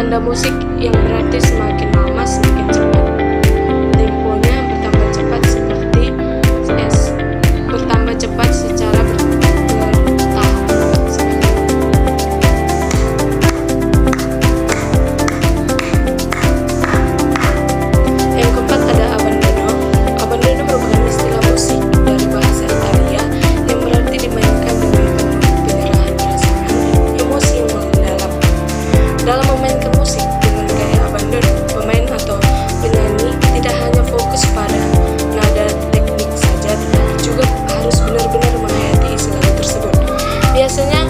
tanda musik yang berarti semakin lama semakin cepat. Temponya bertambah cepat seperti S, bertambah cepat secara bertahap. Yang keempat ada abbandono. Abbandono merupakan istilah musik dari bahasa Italia yang berarti dimainkan dengan penuh penyerahan perasaan dan emosi yang mendalam. Dalam memainkan musik dengan gaya abbandono, pemain atau penyanyi tidak hanya fokus pada nada teknik saja, tetapi juga harus benar-benar menghayati isi lagu tersebut. Biasanya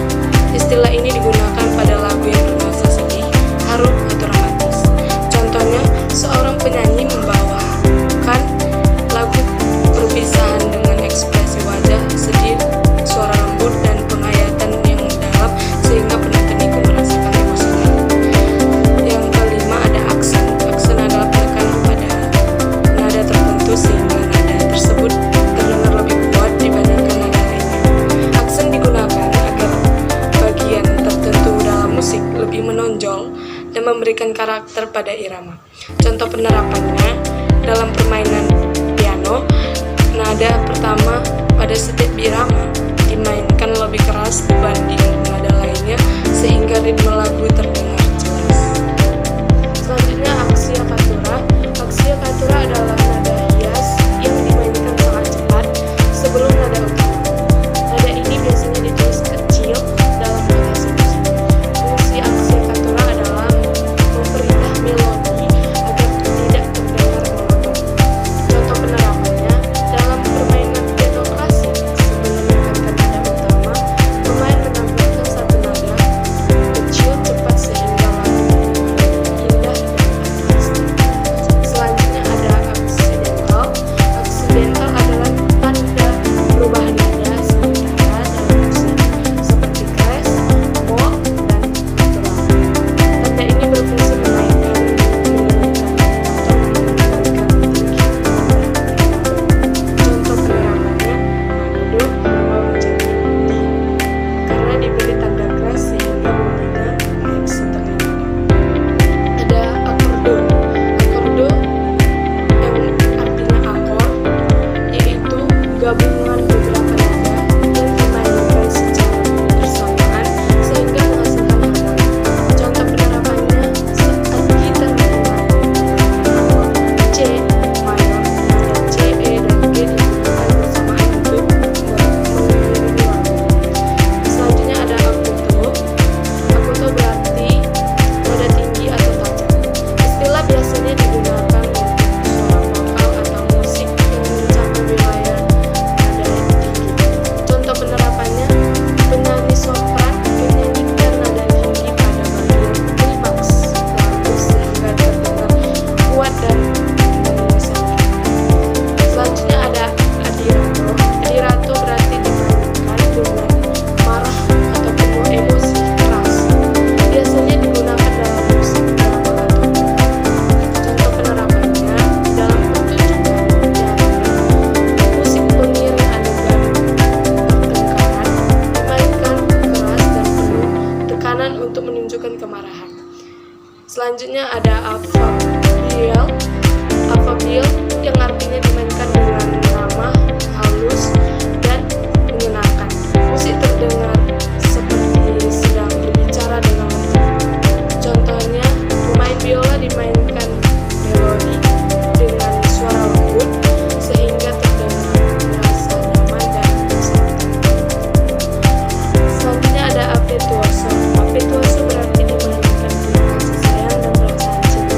istilah ini digunakan pada lagu yang bernuansa sedih, haru, atau romantis. Contohnya, seorang penyanyi membawakan lagu perpisahan dengan ekspresi wajah sedih, suara lembut, dan penghayatan yang dalam sehingga penonton ikut merasakan emosinya. Yang kelima ada aksen. Aksen adalah penekanan pada nada tertentu sehingga nada tersebut terdengar lebih kuat dibandingkan nada lainnya. Aksen digunakan agar bagian tertentu dalam musik lebih menonjol dan memberikan karakter pada irama. Contoh penerapannya dalam permainan piano, nada pertama pada setiap irama dimainkan lebih keras dibanding nada lainnya sehingga ritme lagu terdengar jelas. Selanjutnya acciaccatura. Acciaccatura adalah nada hias yang dimainkan sangat cepat sebelum nada utama. Nada ini biasanya ditulis kecil dalam notasi musik. Fungsi acciaccatura adalah memperintah melodi agar tidak terdengar monoton. Contoh penerapannya dalam permainan piano klasik, sebelum menekankan nada utama, pemain menampilkan satu nada kecil cepat sehingga lagu indah dan artistik. Selanjutnya ada accidental. Accidental adalah tanda perubahan nada sementara dalam musik seperti crash, mo, dan natural. Tanda ini berfungsi meningkatkan atau menurunkan tinggi nada. Contoh penerapannya, do berubah menjadi di karena diberi tanda crash sehingga bunyinya naik setengah nada. Ada akordo. Akordo yang artinya akor, yaitu gabungan beberapa nada yang dimainkan secara bersamaan sehingga menghasilkan harmoni. Contoh penerapannya saat gitar dimulai dengan akor C mayor, nada C, E, dan G digunakan bersamaan untuk mengiringi lagu. Selanjutnya ada acuto. Acuto berarti nada tinggi atau tajam. Istilah biasanya digunakan untuk suara vokal atau musik yang mencapai wilayah nada yang tinggi. Contoh penerapannya, penyanyi sopran menyanyikan nada tinggi pada bagian klimaks lagu sehingga terdengar kuat dan mengesankan. Selanjutnya ada adirato. Adirato berarti dimainkan dengan marah atau penuh emosi keras. Biasanya digunakan dalam musik drama atau opera. Contoh penerapannya dalam pertunjukan teater, musik pengiring adegan pertengkaran dimainkan keras dan penuh tekanan untuk menunjukkan kemarahan. Selanjutnya ada alfabiel. Alfabiel yang artinya dimainkan dengan ramah, halus, dan menyenangkan. Musik terdengar seperti sedang berbicara dengan lembut. Contohnya, pemain biola dimainkan melodi dengan suara lembut sehingga terdengar merasa nyaman dan menyenangkan. Selanjutnya ada affettuoso. Affettuoso berarti dimainkan dengan kasih sayang dan perasaan cinta.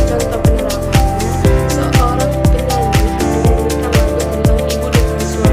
Contoh penerapannya, seorang penyanyi menyanyikan lagu tentang ibu dengan suara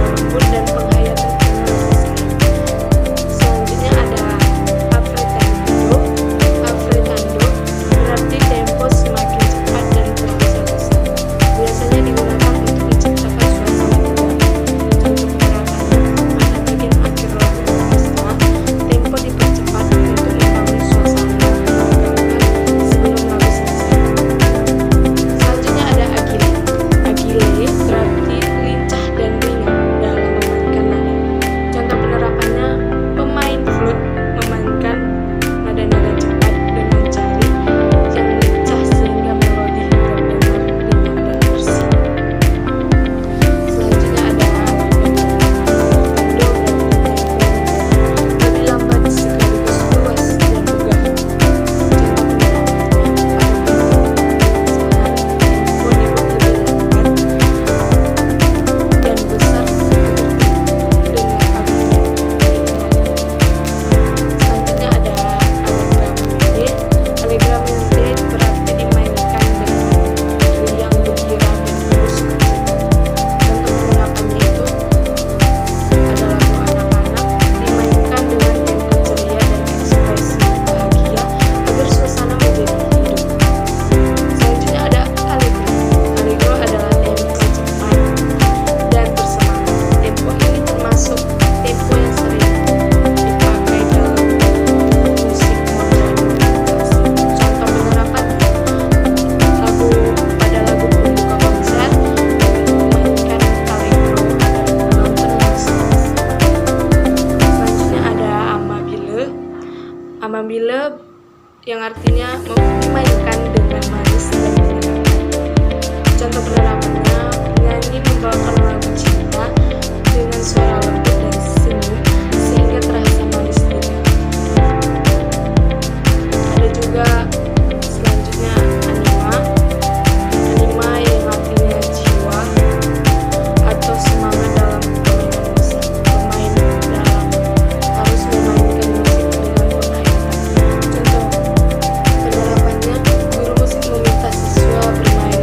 yang artinya memainkan dengan manis dan menyenangkan. Contoh penerapannya, penyanyi membawakan lagu cinta dengan suara lembut dan senyum sehingga terasa manis di telinga. Ada juga selanjutnya anima yang artinya jiwa atau semangat dalam permainan musik. Pemain dalam harus memainkan musik dengan penghayatan. Contoh penerapannya, guru musik meminta siswa bermain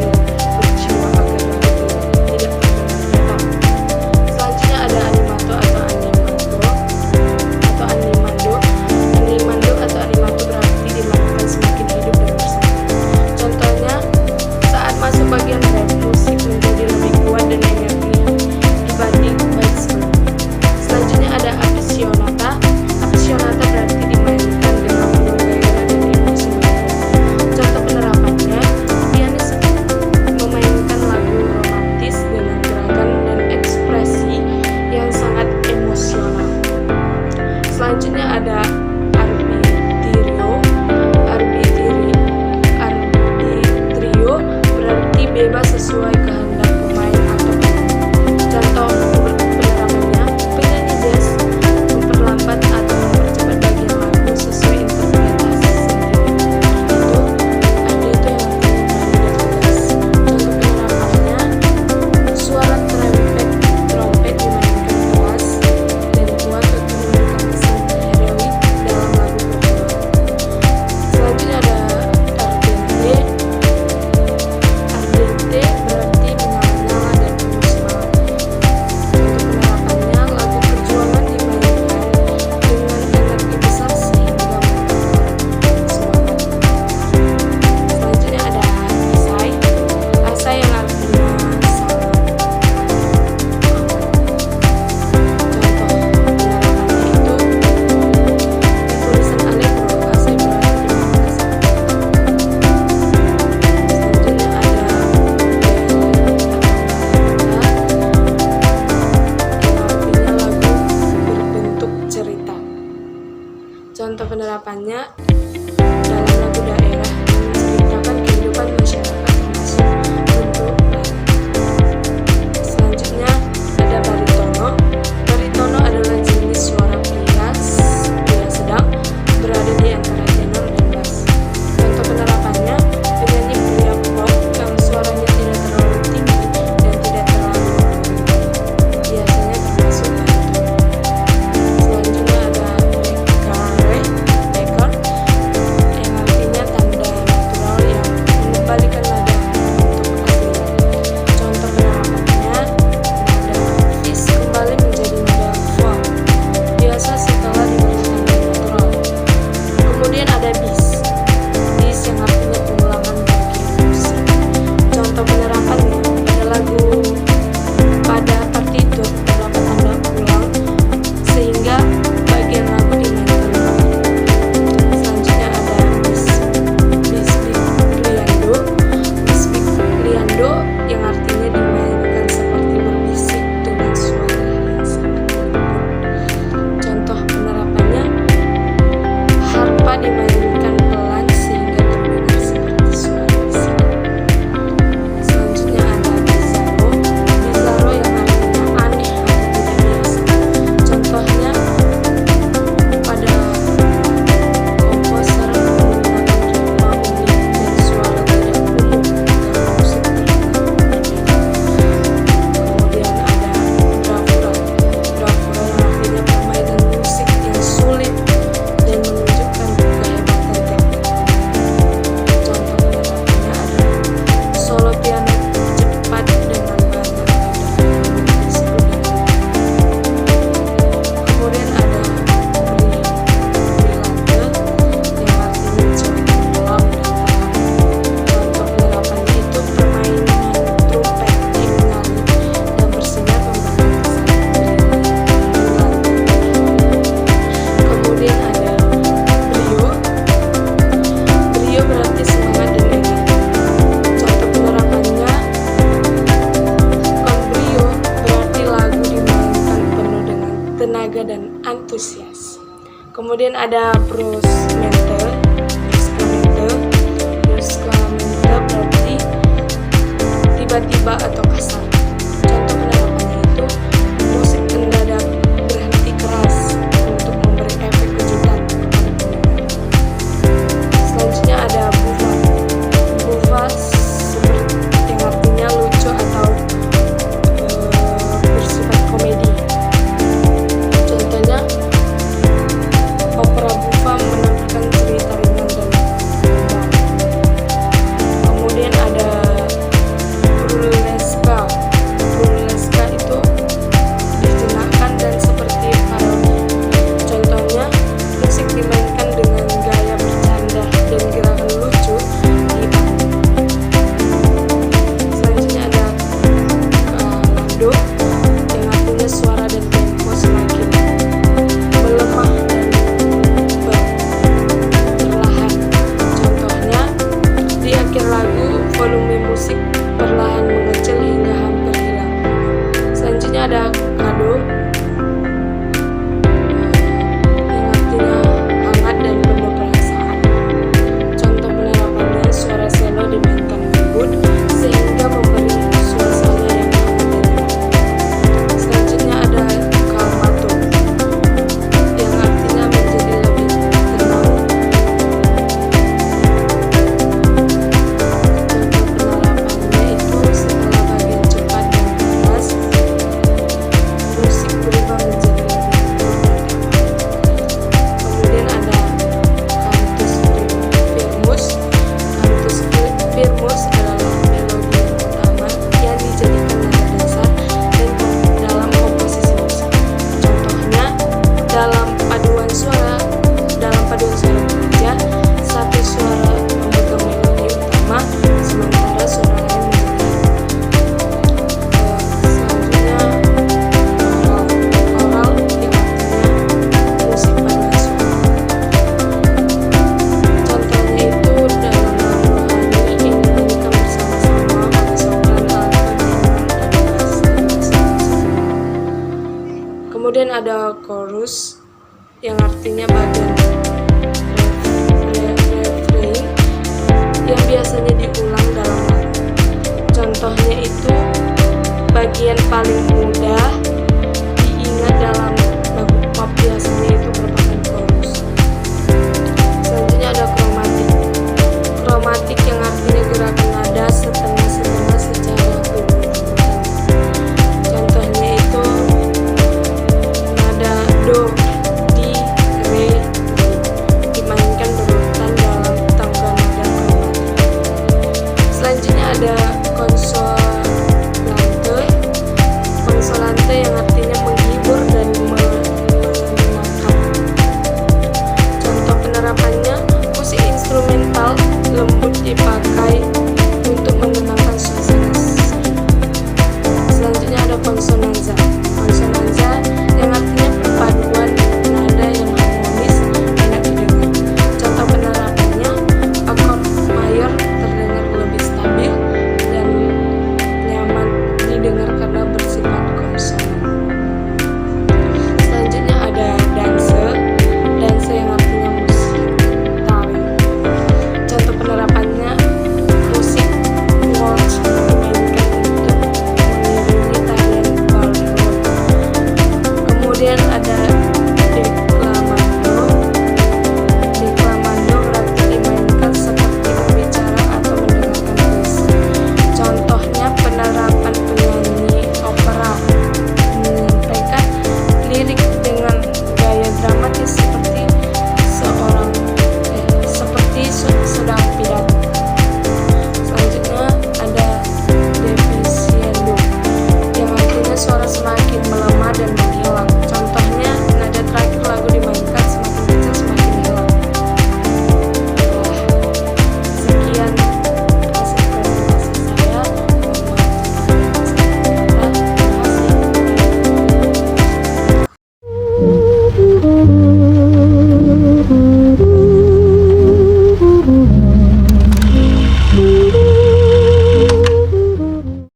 berjiwa agar lagu tidak terdengar datar. Selanjutnya ada animato atau animando. Animando atau animato berarti dilakukan semakin hidup dan bersama. Contohnya, saat masuk bagian rap, musik menjadi lebih kuat dan energi dibanding bait sebelumnya. Selanjutnya ada appassionata. Appassionata berarti dimainkan dengan penuh gairah dan emosi mendalam. Contoh penerapannya, pianis memainkan lagu romantis dengan gerakan dan ekspresi yang sangat emosional. Selanjutnya ada arbitrio. Arbitrio berarti bebas sesuai kehendak pemain atau penyanyi. Contoh penerapannya, penyanyi jazz memperlambat atau mempercepat bagian lagu sesuai interpretasi sendiri. Itu yang artinya berani dan tegas. Contoh penerapannya, suara trompet dimainkan keras dan kuat untuk memberikan kesan heroik dalam lagu perjuangan. Selanjutnya ada ardente. Ardente berarti menyala-nyala dan penuh semangat. Contoh penerapannya, lagu perjuangan dimainkan dengan energi besar sehingga memperkuat semangat. Selanjutnya ada asai. Asai yang artinya sangat. Contoh penerapannya itu tulisan allegro. Asai berarti dengan kesan. Selanjutnya ada yang artinya lagu berbentuk cerita. Contoh penerapannya, dalam lagu daerah menceritakan kehidupan masyarakat termasuk bentuk lagu. Selanjutnya ada baritono. Baritono adalah jenis suara pria sedang berada di antara tenor dan bass. Contoh penerapannya, penyanyi pria pop yang suaranya tidak terlalu tinggi dan tidak terlalu menggurui, biasanya termasuk baritono. Selanjutnya ada decor yang artinya tanda natural yang mengembalikan nada untuk aslinya. Contoh penerapannya, nada fis kembali menjadi nada full, biasa setelah diberi tanda natural. Kemudian ada bis yang artinya pengulangan bagian musik. Contoh penerapannya, pada lagu pada partitur terdapat tanda ulang sehingga bagian lagu dimainkan ulang. Selanjutnya ada bisbigliando yang artinya dimainkan seperti berbisik dengan suara yang sangat lembut. Contoh penerapannya, harpa dimainkan pelan sehingga terdengar seperti suara bisik. Selanjutnya ada bizarro. Bizarro yang artinya aneh atau tidak biasa. Contohnya, pada komposer menggunakan ritme unik dan suara tidak umum agar musik terdengar berbeda. Kemudian ada bravura. Bravura yang artinya permainan musik yang sulit dan menunjukkan kehebatan teknik pemain. Contoh penerapannya ada solo piano cepat dengan banyak nada yang disebut dengan kemudian ada brillante yang artinya cermin malam dan terang. Contoh penerapannya itu permainan trompet yang menyalip dan bersinar memberikan kesan brillante. Kemudian ada brio. Brio berarti semangat dan energi. Contoh penerapannya, con brio berarti lagu dimainkan penuh dengan tenaga dan antusias. Kemudian ada prosmente. paling